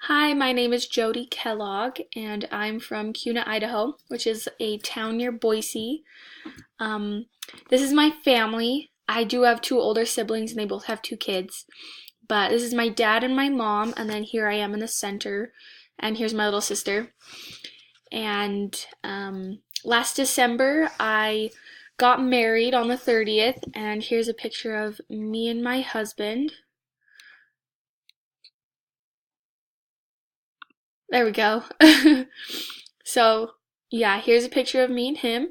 Hi, my name is Jody Kellogg, and I'm from Kuna, Idaho, which is a town near Boise. Um, this is my family. I do have two older siblings, and they both have two kids. But this is my dad and my mom, and then here I am in the center, and here's my little sister. And last December, I got married on the 30th, and here's a picture of me and my husband. There we go. So, yeah, here's a picture of me and him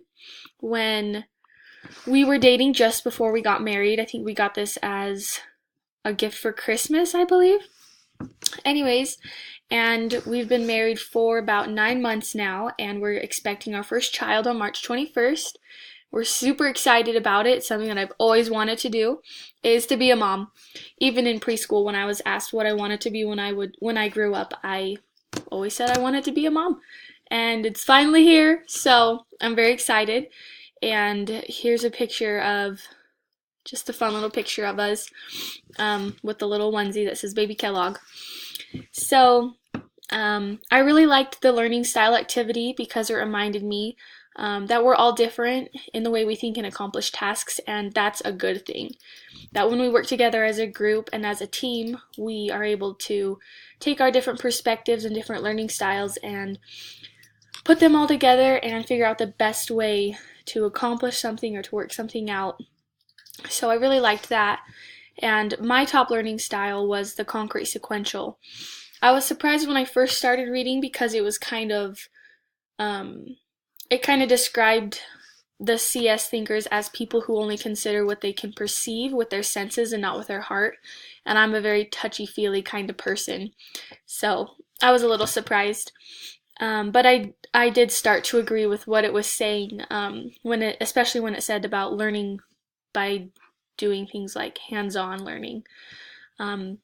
when we were dating just before we got married. I think we got this as a gift for Christmas, I believe. Anyways, and we've been married for about 9 months now, and we're expecting our first child on March 21st. We're super excited about it. Something that I've always wanted to do is to be a mom. Even in preschool, when I was asked what I wanted to be when I grew up, I always said I wanted to be a mom. And it's finally here, so I'm very excited. And here's a picture of just a fun little picture of us with the little onesie that says Baby Kellogg. So I really liked the learning style activity because it reminded me that we're all different in the way we think and accomplish tasks, and that's a good thing. That when we work together as a group and as a team, we are able to take our different perspectives and different learning styles and put them all together and figure out the best way to accomplish something or to work something out. So I really liked that. And my top learning style was the concrete sequential. I was surprised when I first started reading because it was it kind of described the CS thinkers as people who only consider what they can perceive with their senses and not with their heart. And I'm a very touchy-feely kind of person. So I was a little surprised. But I did start to agree with what it was saying, especially when it said about learning by doing things like hands-on learning. Um,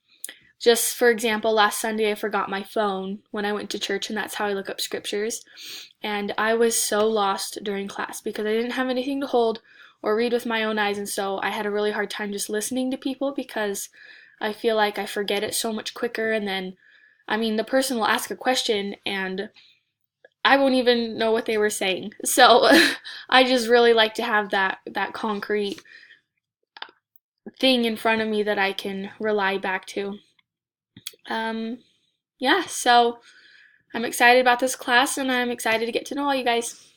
just for example, last Sunday I forgot my phone when I went to church, and that's how I look up scriptures. And I was so lost during class because I didn't have anything to hold or read with my own eyes, and so I had a really hard time just listening to people because I feel like I forget it so much quicker. And then, the person will ask a question and I won't even know what they were saying. So I just really like to have that concrete thing in front of me that I can rely back to. Um, yeah, so I'm excited about this class and I'm excited to get to know all you guys.